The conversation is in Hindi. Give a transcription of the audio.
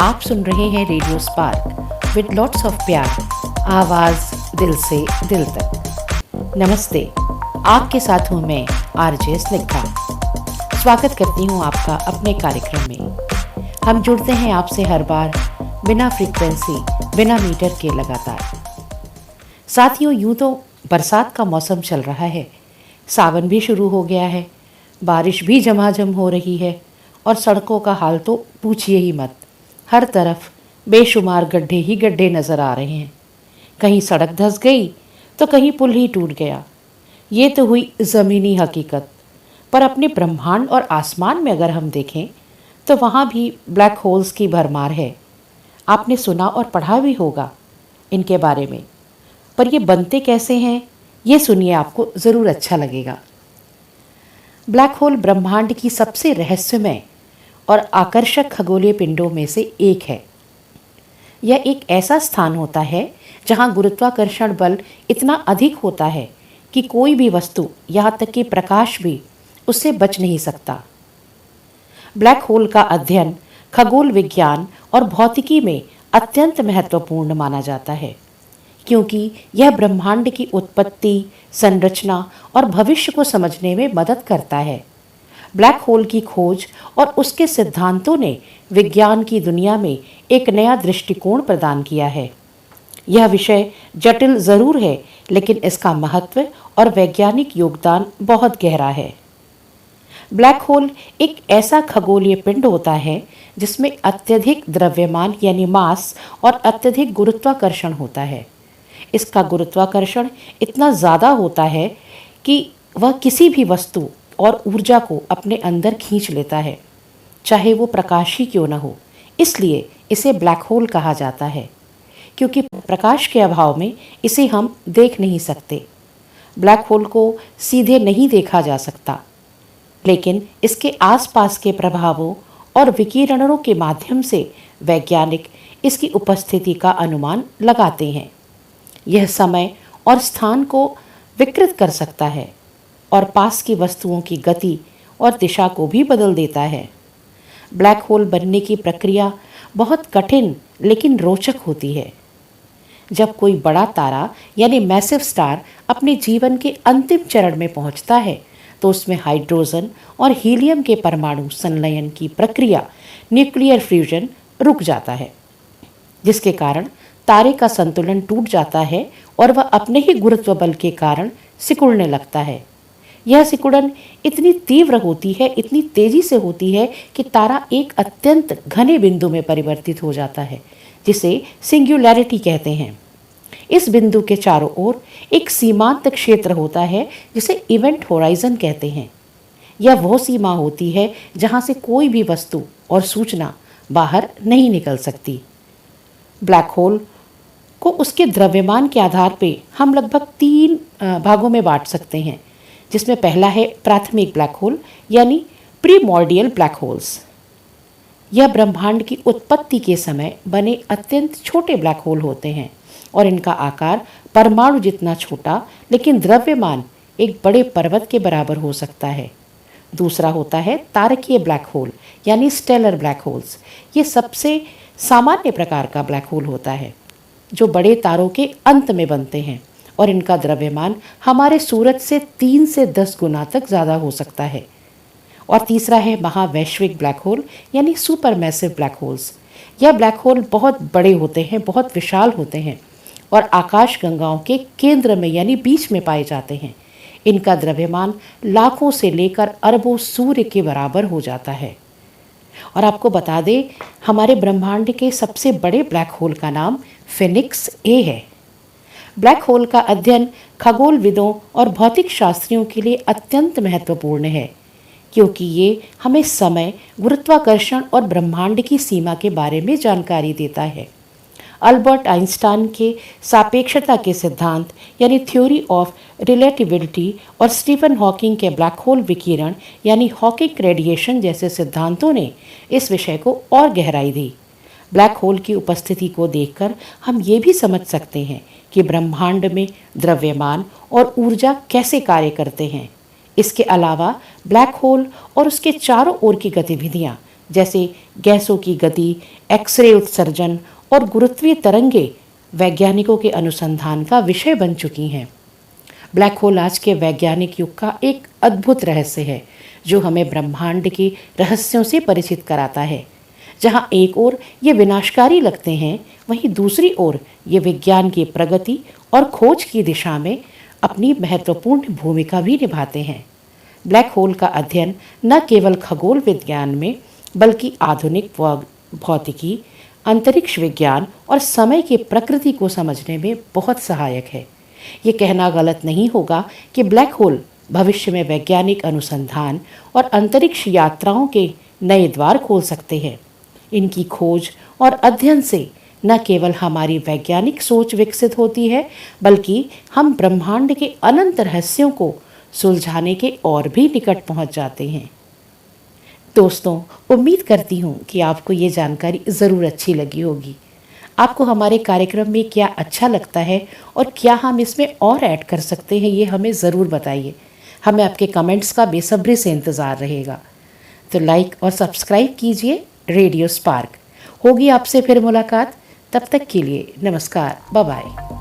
आप सुन रहे हैं radio spark with lots of प्यार, आवाज दिल से दिल तक। नमस्ते, आपके साथ हूँ मैं आरजे स्निग्धा। स्वागत करती हूँ आपका अपने कार्यक्रम में। हम जुड़ते हैं आपसे हर बार बिना फ्रीक्वेंसी, बिना मीटर के लगातार। साथियों, यूँ तो बरसात का मौसम चल रहा है, सावन भी शुरू हो गया है, बारिश भी झमाझम हो रही है और सड़कों का हाल तो पूछिए ही मत। हर तरफ बेशुमार गड्ढे ही गड्ढे नज़र आ रहे हैं। कहीं सड़क धंस गई तो कहीं पुल ही टूट गया। ये तो हुई ज़मीनी हकीकत, पर अपने ब्रह्मांड और आसमान में अगर हम देखें तो वहाँ भी ब्लैक होल्स की भरमार है। आपने सुना और पढ़ा भी होगा इनके बारे में, पर ये बनते कैसे हैं ये सुनिए, आपको ज़रूर अच्छा लगेगा। ब्लैक होल ब्रह्मांड की सबसे रहस्यमय और आकर्षक खगोलीय पिंडों में से एक है। यह एक ऐसा स्थान होता है जहां गुरुत्वाकर्षण बल इतना अधिक होता है कि कोई भी वस्तु, यहाँ तक कि प्रकाश भी, उससे बच नहीं सकता। ब्लैक होल का अध्ययन खगोल विज्ञान और भौतिकी में अत्यंत महत्वपूर्ण माना जाता है, क्योंकि यह ब्रह्मांड की उत्पत्ति, संरचना और भविष्य को समझने में मदद करता है। ब्लैक होल की खोज और उसके सिद्धांतों ने विज्ञान की दुनिया में एक नया दृष्टिकोण प्रदान किया है। यह विषय जटिल ज़रूर है, लेकिन इसका महत्व और वैज्ञानिक योगदान बहुत गहरा है। ब्लैक होल एक ऐसा खगोलीय पिंड होता है जिसमें अत्यधिक द्रव्यमान यानी मास और अत्यधिक गुरुत्वाकर्षण होता है। इसका गुरुत्वाकर्षण इतना ज़्यादा होता है कि वह किसी भी वस्तु और ऊर्जा को अपने अंदर खींच लेता है, चाहे वो प्रकाश ही क्यों न हो। इसलिए इसे ब्लैक होल कहा जाता है, क्योंकि प्रकाश के अभाव में इसे हम देख नहीं सकते। ब्लैक होल को सीधे नहीं देखा जा सकता, लेकिन इसके आसपास के प्रभावों और विकिरणों के माध्यम से वैज्ञानिक इसकी उपस्थिति का अनुमान लगाते हैं। यह समय और स्थान को विकृत कर सकता है और पास की वस्तुओं की गति और दिशा को भी बदल देता है। ब्लैक होल बनने की प्रक्रिया बहुत कठिन लेकिन रोचक होती है। जब कोई बड़ा तारा यानी मैसिव स्टार अपने जीवन के अंतिम चरण में पहुंचता है, तो उसमें हाइड्रोजन और हीलियम के परमाणु संलयन की प्रक्रिया, न्यूक्लियर फ्यूजन, रुक जाता है, जिसके कारण तारे का संतुलन टूट जाता है और वह अपने ही गुरुत्व बल के कारण सिकुड़ने लगता है। यह सिकुड़न इतनी तीव्र होती है, इतनी तेजी से होती है कि तारा एक अत्यंत घने बिंदु में परिवर्तित हो जाता है, जिसे सिंगुलैरिटी कहते हैं। इस बिंदु के चारों ओर एक सीमांत क्षेत्र होता है जिसे इवेंट होराइजन कहते हैं। यह वो सीमा होती है जहां से कोई भी वस्तु और सूचना बाहर नहीं निकल सकती। ब्लैक होल को उसके द्रव्यमान के आधार पर हम लगभग 3 भागों में बांट सकते हैं, जिसमें पहला है प्राथमिक ब्लैक होल यानी प्रीमॉर्डियल ब्लैक होल्स। यह ब्रह्मांड की उत्पत्ति के समय बने अत्यंत छोटे ब्लैक होल होते हैं और इनका आकार परमाणु जितना छोटा, लेकिन द्रव्यमान एक बड़े पर्वत के बराबर हो सकता है। दूसरा होता है तारकीय ब्लैक होल यानी स्टेलर ब्लैक होल्स। ये सबसे सामान्य प्रकार का ब्लैक होल होता है जो बड़े तारों के अंत में बनते हैं और इनका द्रव्यमान हमारे सूरज से 3 से 10 गुना तक ज़्यादा हो सकता है। और तीसरा है महावैश्विक ब्लैक होल यानी सुपर मैसिव ब्लैक होल्स। यह ब्लैक होल बहुत बड़े होते हैं, बहुत विशाल होते हैं और आकाश गंगाओं के केंद्र में यानी बीच में पाए जाते हैं। इनका द्रव्यमान लाखों से लेकर अरबों सूर्य के बराबर हो जाता है। और आपको बता दें, हमारे ब्रह्मांड के सबसे बड़े ब्लैक होल का नाम फिनिक्स ए है। ब्लैक होल का अध्ययन खगोलविदों और भौतिक शास्त्रियों के लिए अत्यंत महत्वपूर्ण है, क्योंकि ये हमें समय, गुरुत्वाकर्षण और ब्रह्मांड की सीमा के बारे में जानकारी देता है। अल्बर्ट आइंस्टाइन के सापेक्षता के सिद्धांत यानी थ्योरी ऑफ रिलेटिविटी और स्टीफन हॉकिंग के ब्लैक होल विकिरण यानी हॉकिंग रेडिएशन जैसे सिद्धांतों ने इस विषय को और गहराई दी। ब्लैक होल की उपस्थिति को देखकर हम ये भी समझ सकते हैं कि ब्रह्मांड में द्रव्यमान और ऊर्जा कैसे कार्य करते हैं। इसके अलावा ब्लैक होल और उसके चारों ओर की गतिविधियाँ जैसे गैसों की गति, एक्सरे उत्सर्जन और गुरुत्वीय तरंगे वैज्ञानिकों के अनुसंधान का विषय बन चुकी हैं। ब्लैक होल आज के वैज्ञानिक युग का एक अद्भुत रहस्य है जो हमें ब्रह्मांड के रहस्यों से परिचित कराता है। जहां एक ओर ये विनाशकारी लगते हैं, वहीं दूसरी ओर ये विज्ञान की प्रगति और खोज की दिशा में अपनी महत्वपूर्ण भूमिका भी निभाते हैं। ब्लैक होल का अध्ययन न केवल खगोल विज्ञान में बल्कि आधुनिक भौतिकी, अंतरिक्ष विज्ञान और समय की प्रकृति को समझने में बहुत सहायक है। ये कहना गलत नहीं होगा कि ब्लैक होल भविष्य में वैज्ञानिक अनुसंधान और अंतरिक्ष यात्राओं के नए द्वार खोल सकते हैं। इनकी खोज और अध्ययन से न केवल हमारी वैज्ञानिक सोच विकसित होती है, बल्कि हम ब्रह्मांड के अनंत रहस्यों को सुलझाने के और भी निकट पहुंच जाते हैं। दोस्तों, उम्मीद करती हूँ कि आपको ये जानकारी ज़रूर अच्छी लगी होगी। आपको हमारे कार्यक्रम में क्या अच्छा लगता है और क्या हम इसमें और ऐड कर सकते हैं, ये हमें ज़रूर बताइए। हमें आपके कमेंट्स का बेसब्री से इंतज़ार रहेगा। तो लाइक और सब्सक्राइब कीजिए रेडियो स्पार्क। होगी आपसे फिर मुलाकात। तब तक के लिए नमस्कार, बाय बाय।